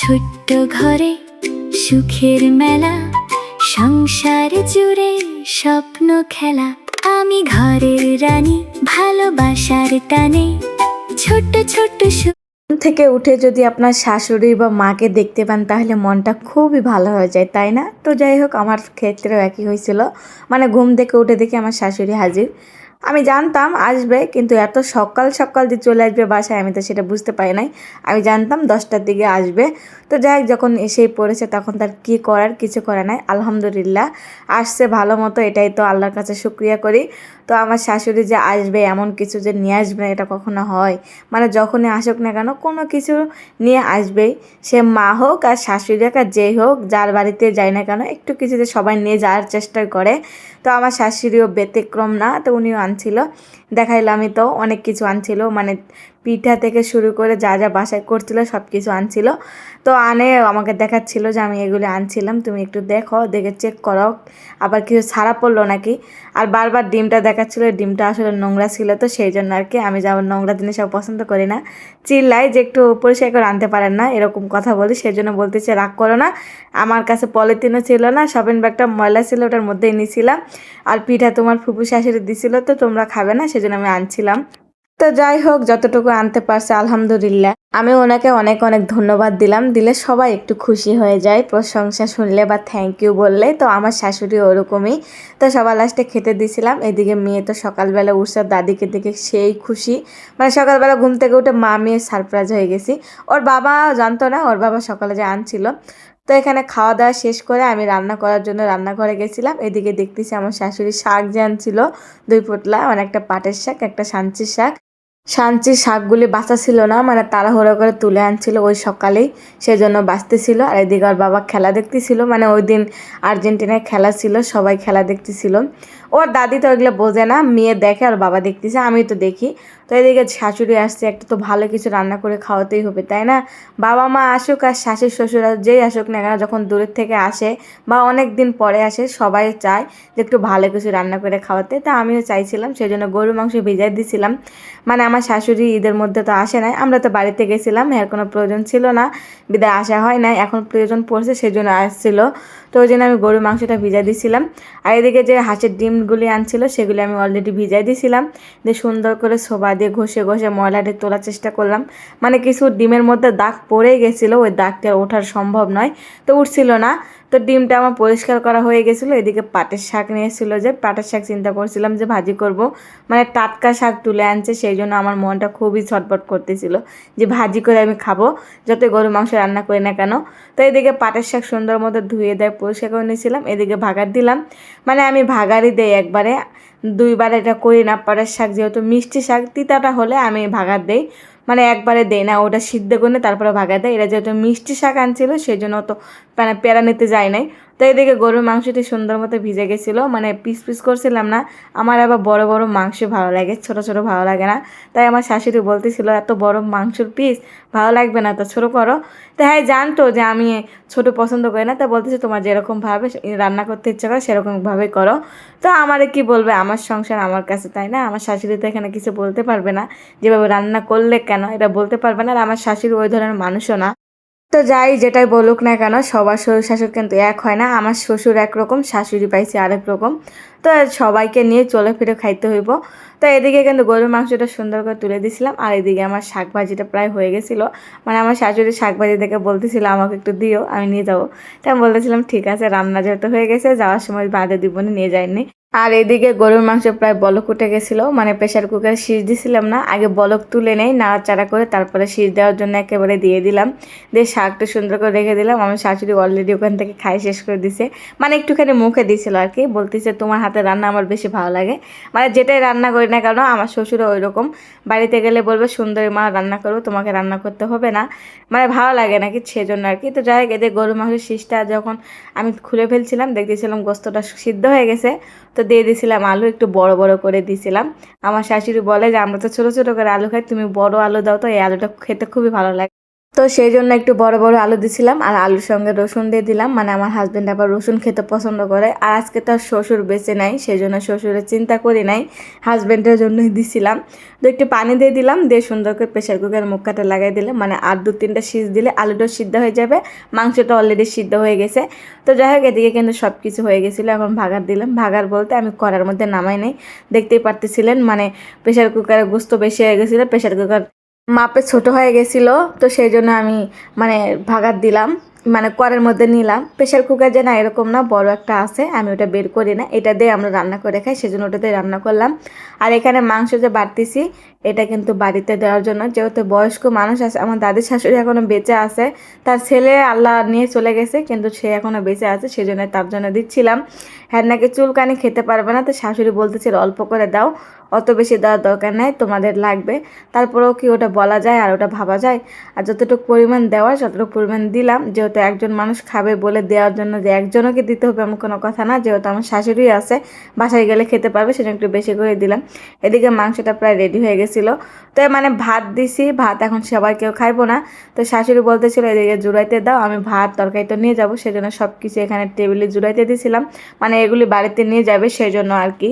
ছোট্ট ঘরে সুখের মেলা, সংসার জুড়ে স্বপ্ন খেলা। আমি ঘরের রানী, ভালোবাসার টানে ছোট্ট ছোট্ট ঘুম থেকে উঠে যদি আপনার শাশুড়ি বা মাকে দেখতে পান তাহলে মনটা খুবই ভালো হয়ে যায়, তাই না? তো যাই হোক, আমার ক্ষেত্রেও একই হয়েছিল। মানে ঘুম থেকে উঠে দেখি আমার শাশুড়ি হাজির। আমি জানতাম আসবে, কিন্তু এত সকাল সকাল যে চলে আসবে বাসায় আমি তো সেটা বুঝতে পারি নাই। আমি জানতাম 10টার দিকে আসবে। তো যাই হোক, যখন এসেই পড়েছে তখন তার কি করার, কিছু করে নাই। আলহামদুলিল্লাহ আসছে ভালো মতো, এটাই তো আল্লাহর কাছে শুকরিয়া করি। তো আমার শাশুড়ি যে আসবে, এমন কিছু যে নিয়ে আসবে না এটা কখনো হয়? মানে যখনই আসুক না কেন কোনো কিছু নিয়ে আসবেই। সে মা হোক আর শাশুড়ি হোক আর যেই হোক, যার বাড়িতে যায় না কেন একটু কিছুতে সবাই নিয়ে যাওয়ার চেষ্টা করে। তো আমার শাশুড়িও ব্যতিক্রম না, তো উনিও আনছিল। দেখাইলামই তো, অনেক কিছু আনছিল, মানে পিঠা থেকে শুরু করে যা যা বাসায় করছিল সব কিছু আনছিল। তো আনে আমাকে দেখাচ্ছিল যে আমি এগুলো আনছিলাম, তুমি একটু দেখো, দেখে চেক করো আবার কিছু ছাড়া পড়লো নাকি। আর বারবার ডিমটা দেখাচ্ছিল, ডিমটা আসলে নোংরা ছিল, তো সেই জন্য আর কি। আমি যেমন নোংরা জিনিস পছন্দ করি না, চিল্লাই যে একটু পরিষ্কার করে আনতে পারেন না, এরকম কথা বলি। সেই জন্য বলতেছে রাগ করো না। আমার কাছে পলিথিনও ছিল না, শপিং ব্যাগটা ময়লা ছিল, ওটার মধ্যেই নিয়েছিলাম। আর পিঠা তোমার ফুপু শাশুড়ি দিছিল, তো তোমরা খাবে না, সেজন্য আমি আনছিলাম। তো যাই হোক, যতটুকু আনতে পারছে আলহামদুলিল্লাহ। আমি ওনাকে অনেক অনেক ধন্যবাদ দিলাম, দিলে সবাই একটু খুশি হয়ে যায় প্রশংসা শুনলে বা থ্যাংক ইউ বললে। তো আমার শাশুড়ি ওরকমই। তো সবার লাস্টে খেতে দিয়েছিলাম। এদিকে মেয়ে তো সকালবেলা উঠছে, দাদিকে দেখে সেই খুশি। মানে সকালবেলা ঘুম থেকে উঠে মা মেয়ে সারপ্রাইজ হয়ে গেছি। ওর বাবা জানতো না, ওর বাবা সকালে যে আনছিল। তো এখানে খাওয়া দাওয়া শেষ করে আমি রান্না করার জন্য রান্নাঘরে গেছিলাম। এদিকে দেখতেছি আমার শাশুড়ি শাক যে আনছিল, 2 পোটলা, মানে একটা পাটের শাক একটা সাঞ্চির শাক। সাঞ্চির শাকগুলি বাঁচা ছিল না, মানে তাড়াহুড়ো করে তুলে আনছিল ওই সকালেই, সেজন্য বাঁচতেছিল। আর এদিকে ওর বাবা খেলা দেখতেছিল, মানে ওই দিন আর্জেন্টিনার খেলা ছিল, সবাই খেলা দেখতেছিল। ওর দাদি তো ওইগুলো বোঝে না, মেয়ে দেখে আর বাবা দেখতেছে, আমি তো দেখি। তো এদিকে শাশুড়ি আসছে, একটা তো ভালো কিছু রান্না করে খাওয়াতেই হবে, তাই না? বাবা মা আসুক আর শাশুড়ি শ্বশুর যেই আসুক না কেন, যখন দূরের থেকে আসে বা অনেক দিন পরে আসে, সবাই চায় যে একটু ভালো কিছু রান্না করে খাওয়াতে। তা আমিও চাইছিলাম, সেই জন্য গরুর মাংস ভিজাই দিয়েছিলাম। মানে আমার শাশুড়ি ঈদের মধ্যে তো আসে নাই, আমরা তো বাড়িতে গেছিলাম, এর কোনো প্রয়োজন ছিল না, বিদায় আসা হয় নাই, এখন প্রয়োজন পড়ছে সেই জন্য আসছিল। তো ওই জন্য আমি গরুর মাংসটা ভিজাই দিয়েছিলাম। আর এদিকে যে হাঁসের ডিমগুলি আনছিল সেগুলি আমি অলরেডি ভিজাই দিয়েছিলাম, দিয়ে সুন্দর করে সোবা দিয়ে ঘষে ঘষে ময়লাটি তোলার চেষ্টা করলাম। মানে কিছু ডিমের মধ্যে দাগ পড়ে গেছিলো, ওই দাগটা ওঠার সম্ভব নয়, তো উঠছিল না। তো ডিমটা আমার পরিষ্কার করা হয়ে গেছিলো। এদিকে পাটের শাক নিয়েছিল, যে পাটের শাক চিন্তা করছিলাম যে ভাজি করব, মানে টাটকা শাক তুলে আনছে, সেই জন্য আমার মনটা খুবই ছটফট করতেছিল যে ভাজি করে আমি খাবো, যত গরু মাংস রান্না করি না কেন। তো এদিকে পাটের শাক সুন্দর মতো ধুয়ে দেয় পরিষ্কার করে নিয়েছিলাম, এদিকে ভাগার দিলাম। মানে আমি ভাগারই দেই একবারে, 2বার এটা করি না। পাটের শাক যেহেতু মিষ্টি শাক, তিতাটা হলে আমি ভাগার দেই, মানে একবারে দেই না, ওটা সিদ্ধ করে তারপরে ভাগা দেয়। এটা যেহেতু মিষ্টি শাক আনছিল সেই জন্য তো মানে পেড়া নিতে যায় নাই। তো এদিকে গরুর মাংসটি সুন্দর মতো ভিজে গেছিলো, মানে পিস পিস করছিলাম না। আমার আবার বড় বড় মাংস ভালো লাগে, ছোট ছোট ভালো লাগে না। তাই আমার শাশুড়ি বলতেছিল এত বড় মাংসের পিস ভালো লাগবে না, তো ছোটো করো। তো হ্যাঁ, জানতো যে আমি ছোট পছন্দ করি না, তা বলতেছে তোমার যেরকমভাবে রান্না করতে ইচ্ছা করে সেরকমভাবেই করো। তো আমারে কি বলবে, আমার সংসার আমার কাছে, তাই না? আমার শাশুড়ি তো এখানে কিছু বলতে পারবে না, যেভাবে রান্না করলে কেন এটা বলতে পারবে না। আর আমার শাশুড়ি ওই ধরনের মানুষও না। তো যাই যেটাই বলুক না কেন, সবার শ্বশুর শাশুড়ি কিন্তু এক হয় না। আমার শ্বশুর একরকম, শাশুড়ি পাইছে আরেক রকম। তো সবাইকে নিয়ে চলে ফিরে খাইতে হইব। তো এদিকে কিন্তু গরুর মাংসটা সুন্দর করে তুলে দিয়েছিলাম, আর এদিকে আমার শাক ভাজিটা প্রায় হয়ে গেছিলো। মানে আমার শাশুড়ি শাক ভাজি দেখে বলতেছিল আমাকে একটু দিও, আমি নিয়ে যাবো। তাই আমি বলতেছিলাম ঠিক আছে, রান্না যেহেতু হয়ে গেছে যাওয়ার সময় বাদে দিব না, নিয়ে যায়নি। আর এদিকে গরুর মাংস প্রায় বলক উঠে গেছিলো, মানে প্রেশার কুকারে সিজ দিছিলাম না, আগে বলক তুলে নেই নাড়াচাড়া করে, তারপরে সিজ দেওয়ার জন্য একেবারে দিয়ে দিলাম। দিয়ে শাকটা সুন্দর করে রেখে দিলাম। আমার শাশুড়ি অলরেডি ওখান থেকে খাই শেষ করে দিছে, মানে একটুখানি মুখে দিছিল আর কি, বলতেছে তোমার হাতে রান্না আমার বেশি ভালো লাগে। মানে যেটাই রান্না করি না কেন আমার শ্বশুরও ওই রকম, বাড়িতে গেলে বলবে সুন্দরী মা রান্না করো, তোমাকে রান্না করতে হবে না, মানে ভালো লাগে নাকি সেজন্য আর কি। তো যাই হোক, এদের গরুর মাংসের শীষটা যখন আমি খুলে ফেলছিলাম দেখতেছিলাম গোস্তটা সিদ্ধ হয়ে গেছে, তো দিয়ে দিয়েছিলাম আলু, একটু বড় বড় করে দিয়েছিলাম। আমার শাশুড়ি বলে যে আমরা তো ছোটো ছোটো করে আলু খাই, তুমি বড় আলু দাও, তো এই আলুটা খেতে খুবই ভালো লাগে। তো সেই জন্য একটু বড় বড় আলু দিছিলাম আর আলুর সঙ্গে রসুন দিয়ে দিলাম, মানে আমার হাজবেন্ড আবার রসুন খেতে পছন্দ করে। আর আজকে তার শ্বশুর বেঁচে নাই, সেই জন্য শ্বশুরের চিন্তা করি নাই, হাজবেন্ডের জন্যই দিছিলাম। তো একটু পানি দিয়ে দিলাম, দিয়ে সুন্দর করে প্রেশার কুকারের মুখটা লাগাই দিলাম, মানে আর 2-3টা সিজ দিলে আলুটাও সিদ্ধ হয়ে যাবে, মাংসটা অলরেডি সিদ্ধ হয়ে গেছে। তো যাই হোক, এদিকে কিন্তু সব কিছু হয়ে গেছিলো। এখন ভাগার দিলাম, ভাগার বলতে আমি কড়ার মধ্যে নামাই নাই, দেখতেই পারতেছিলেন, মানে প্রেশার কুকারে গোস্ত বেশি হয়ে গেছিলো, প্রেশার কুকার মাপে ছোট হয়ে গেছিলো। তো সেই জন্য আমি মানে ভাগার দিলাম, মানে কড়াইয়ের মধ্যে নিলাম। প্রেশার কুকার যে না এরকম না, বড় একটা আছে, আমি ওটা বের করি না, এটা দিয়ে আমরা রান্না করে খাই, সেজন্য ওটাতে রান্না করলাম। আর এখানে মাংস যে বাড়তেছি, এটা কিন্তু বাড়িতে দেওয়ার জন্য, যেহেতু বয়স্ক মানুষ আছে, আমার দাদির শাশুড়ি এখনও বেঁচে আছে, তার ছেলে আল্লাহ নিয়ে চলে গেছে, কিন্তু সে এখনও বেঁচে আছে, সেই জন্য তার জন্য দিচ্ছিলাম। হ্যাঁ, নাকি চুলকানি খেতে পারবে না, তো শাশুড়ি বলতেছিল অল্প করে দাও, অত বেশি দেওয়ার দরকার নাই, তোমাদের লাগবে। তারপরেও কি ওটা বলা যায় আর ওটা ভাবা যায়? আর যতটুকু পরিমাণ দেওয়ার ততটুকু পরিমাণ দিলাম, যেহেতু একজন মানুষ খাবে বলে দেওয়ার জন্য যে একজনকে দিতে হবে এমন কোনো কথা না, যেহেতু আমার শাশুড়ি আছে, বাসায় গেলে খেতে পারবে, সেজন্য একটু বেশি করে দিলাম। এদিকে মাংসটা প্রায় রেডি হয়ে গেছিলো। তো মানে ভাত দিছি, ভাত এখন সবাই কেউ খাইবো না, তো শাশুড়ি বলতেছিল এদিকে জুড়াইতে দাও, আমি ভাত তরকারি তো নিয়ে যাবো, সেজন্য সব কিছু এখানে টেবিলে জুড়াইতে দিয়েছিলাম, মানে এগুলি বাড়িতে নিয়ে যাবে সেই জন্য আর কি।